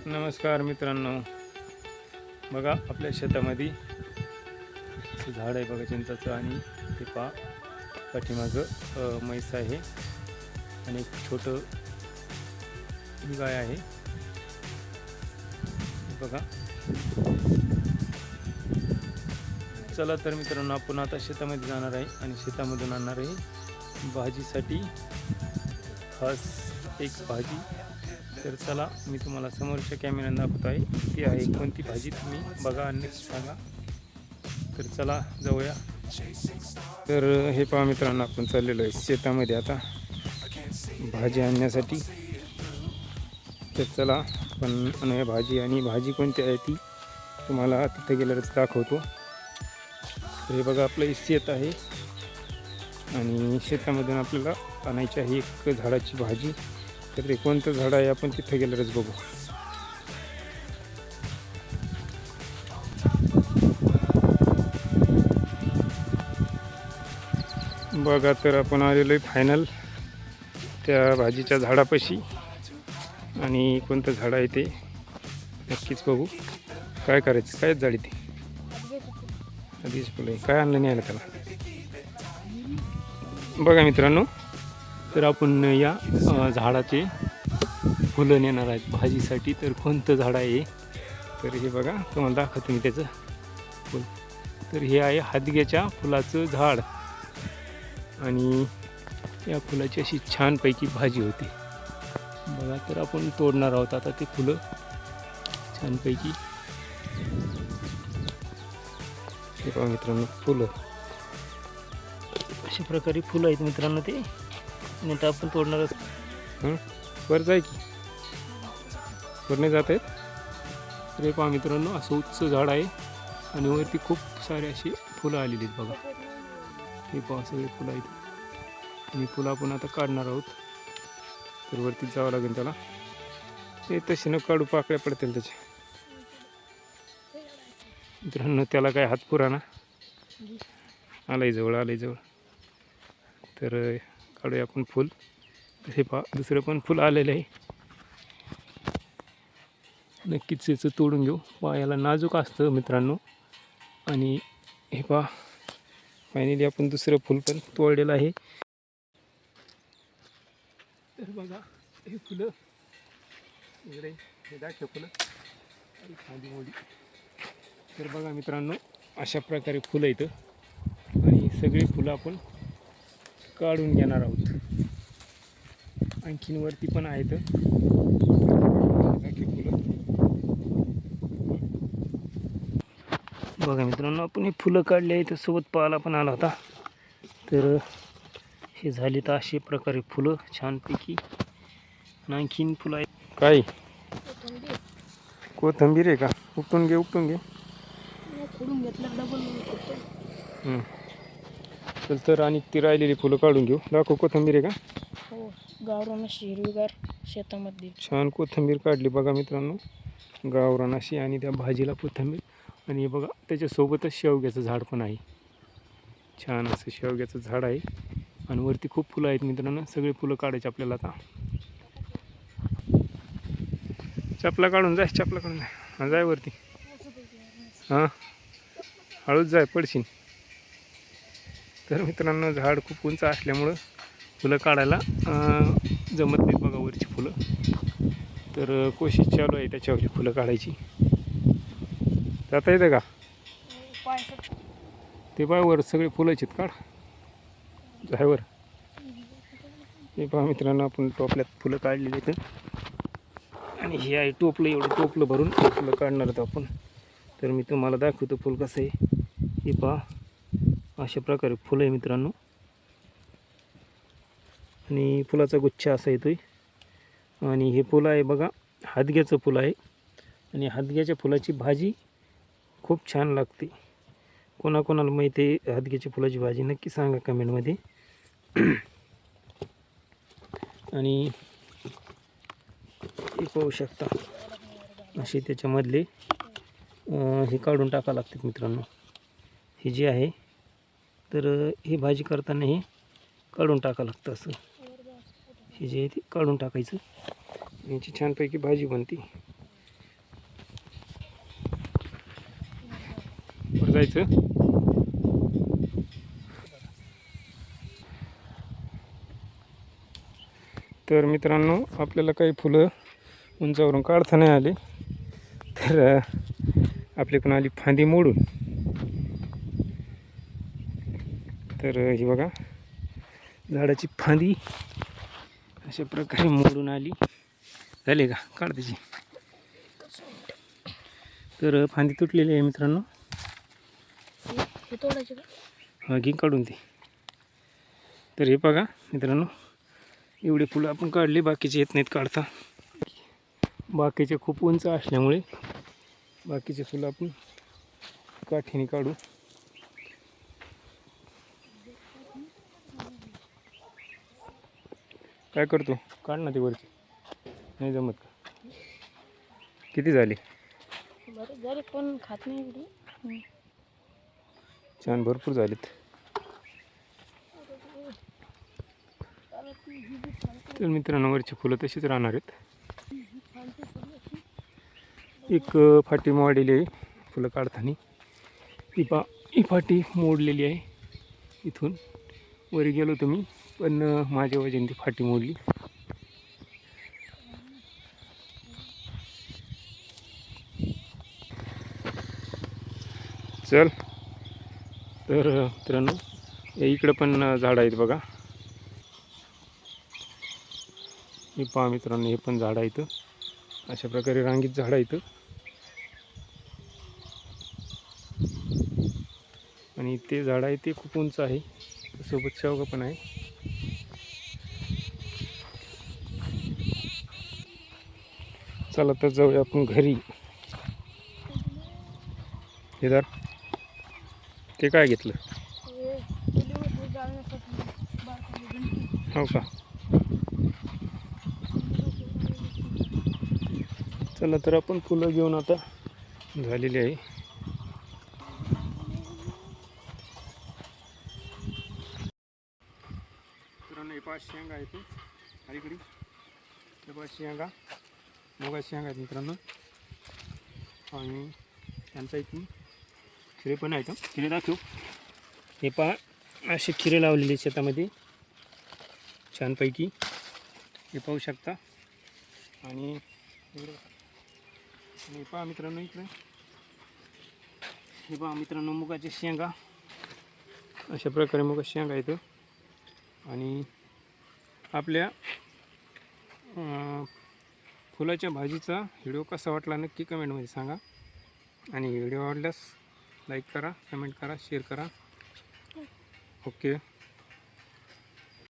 नमस्कार मित्रांनो, बघा आपल्या शेतामध्ये झाड आहे बघा चिंचाचं आणि ते पा पाठीमागं म्हैस आहे आणि एक छोटं गाय आहे बघा. चला तर मित्रांनो, आपण आता शेतामध्ये जाणार आहे आणि शेतामधून आणणार आहे भाजीसाठी खास एक भाजी. तर चला मी तुम्हाला समोरच्या कॅमेऱ्याने दाखवतो आहे ती आहे कोणती भाजी, तुम्ही बघा आणि सांगा. तर चला जाऊया. तर हे पहा मित्रांनो, आपण चाललेलो आहे शेतामध्ये आता भाजी आणण्यासाठी. तर चला आपण आणूया भाजी, आणि भाजी कोणती आहे ती तुम्हाला तिथे गेल्यावरच दाखवतो. तर हे बघा आपलं शेत आहे आणि शेतामधून आपल्याला आणायची आहे एक झाडाची भाजी. तर ते कोणतं झाड आहे आपण तिथे गेल्यावरच बघू. बघा तर आपण आलेलो आहे फायनल त्या भाजीच्या झाडापाशी, आणि कोणतं झाड आहे ते नक्कीच बघू. काय करायचं, काय झाड ते आधीच फुलं काय आणलं नाही आलं त्याला. बघा मित्रांनो, तर आपण या झाडाचे फुलं नेणार आहेत भाजीसाठी. तर कोणतं झाड आहे तर हे बघा, तुम्हाला दाखवतो मी त्याचं फुल. तर हे आहे हादग्याच्या फुलाचं झाड, आणि या फुलाची अशी छानपैकी भाजी होती बघा. तर आपण तोडणार आहोत आता ते फुलं छानपैकी. हे बघा मित्रांनो, फुलं अशा प्रकारे फुलं आहेत मित्रांनो ते, आणि आता आपण तोडणार आहोत. वर जाय की वर नाही जात आहेत. तर हे पहा मित्रांनो, असं उच्च झाड आहे आणि वरती खूप सारे अशी फुलं आलेली आहेत बघा. हे पहा सगळे फुलं आहेत, आणि फुलं आपण आता काढणार आहोत. तर वरतीच जावं लागेल त्याला. ते तसे न काढू, पाकळ्या पडतील त्याचे. मित्रांनो, त्याला काय हात पुराणा आलंय जवळ, आलंय जवळ. तर काढूया आपण फुल. हे पहा दुसरं पण फुल आलेलं आहे, नक्कीच याचं तोडून घेऊ. पायाला नाजूक असतं मित्रांनो. आणि हे पहा फायनली आपण दुसरं फुल पण तोडलेलं आहे. तर बघा हे फुलं इकडे, हे दाखव फुलं खाली मोडी. तर बघा मित्रांनो, अशा प्रकारे फुलं येतं, आणि सगळी फुलं आपण काढून घेणार आहोत. आणखीन वरती पण आहेत फुलं. बघा मित्रांनो, आपण हे फुलं काढले आहेत, सोबत पाला पण आला होता. तर हे झाले तर अशा प्रकारे फुलं छानपैकी. आणखीन फुलं आहेत. काय कोथिंबीर आहे का? उपटून घे, उपटून घे. खोडून घेतलं डबल. चल तर, आणि ती राहिलेली फुलं काढून घेऊ. दाखव, कोथिंबीर आहे का? हो, गावरान अशी हिरवीगार शेतामध्ये छान कोथिंबीर काढली बघा मित्रांनो, गावरान अशी. आणि त्या भाजीला कोथिंबीर. आणि हे बघा त्याच्यासोबतच शेवग्याचं झाड पण आहे. छान असं शेवग्याचं झाड आहे, आणि वरती खूप फुलं आहेत मित्रांनो. सगळे फुलं काढायचे आपल्याला आता. चपला काढून जाय, चपला काढून जाय. हां जाय वरती. हां हळूच जाय, पडशील. तर मित्रांनो, झाड खूप उंच असल्यामुळं फुलं काढायला जमत नाही बघा वरची फुलं. तर कोशिश चालू आहे त्याच्यावरची फुलं काढायची. जाता येतं का? ते पाय वर सगळे फुलाचे काढ, जायवर. हे पहा मित्रांनो, आपण टोपल्यात फुलं काढलेली आहेत, आणि हे आहे टोपलं. एवढं टोपलं भरून फुलं काढणार आहोत आपण. तर मी तुम्हाला दाखवतो फुल कसं आहे. हे पहा अशा प्रकारे फुलं आहे मित्रांनो, आणि फुलाचा गुच्छ असा येतोय. आणि हे फुलं आहे बघा, हादग्याचं फुलं आहे, आणि हादग्याच्या फुलाची भाजी खूप छान लागते. कोणाकोणाला माहिती आहे हादग्याच्या फुलाची भाजी, नक्की सांगा कमेंटमध्ये. आणि हे पाहू शकता असे त्याच्यामधले हे काढून टाकावं लागतात मित्रांनो. हे जे आहे, तर हे भाजी करताना हे काढून टाकावं लागतं. असं हे जे आहे ते काढून टाकायचं, याची छानपैकी भाजी बनते. जायचं. तर मित्रांनो, आपल्याला काही फुलं उंचावरून काढता नाही आली, तर आपल्याकडून आली फांदी मोडून. तर ही बघा, झाडाची फांदी अशा प्रकारे मोडून आली. झाले का काढ त्याची. तर फांदी तुटलेली आहे मित्रांनो. हे तोडायचे का? हा, घे काढून ती. तर हे बघा मित्रांनो, एवढे फुलं आपण काढली, बाकीचे येत नाहीत काढता. बाकीचे खूप उंच असल्यामुळे बाकीचे फुलं आपण काठीने काढू. काय करतो, काढ ना ती वरची. नाही जमत का? किती झाली? बरेच झाले पण खात नाही एवढी. छान, भरपूर झालीत. तर मित्रांनो, वरची फुलं तशीच राहणार आहेत. एक फाटी मोडलेली आहे फुलं काढताना. ही फाटी मोडलेली आहे. इथून वर गेलो तुम्ही, पण माझ्या वजन ती फाटी मोडली. चल, तर मित्रांनो, इकडं पण झाडं आहेत बघा. हे पहा मित्रांनो, हे पण झाडं आहेत. अशा प्रकारे रांगीत झाडं आहेत. आणि ते झाड आहे ते खूप उंच आहे. सोबत शेवगा पण आहे. चला तर जाऊया आपण घरी. केदार, ते काय घेतलं? हो का? चला तर आपण फुलं घेऊन आता झालेली आहे. मित्रांनो, 5 शेंगा आहेत. अलीकडे 5 शेंगा, मोगा शेंगा आहेत मित्रांनो. आणि त्यांचा इथून खिरे पण आहेत. खिरे दाखवू. हे पहा, असे खिरे लावलेले शेतामध्ये छानपैकी, हे पाहू शकता. आणि पहा मित्रांनो, इकडे हे पहा मित्रांनो, मुगाच्या शेंगा. अशा प्रकारे मुगाच्या शेंगा आहेत. आणि आपल्या फुलाच्या भाजीचा व्हिडिओ कसा वाटला नक्की कमेंटमध्ये सांगा. आणि व्हिडिओ आवडल्यास लाईक करा, कमेंट करा, शेअर करा. ओके.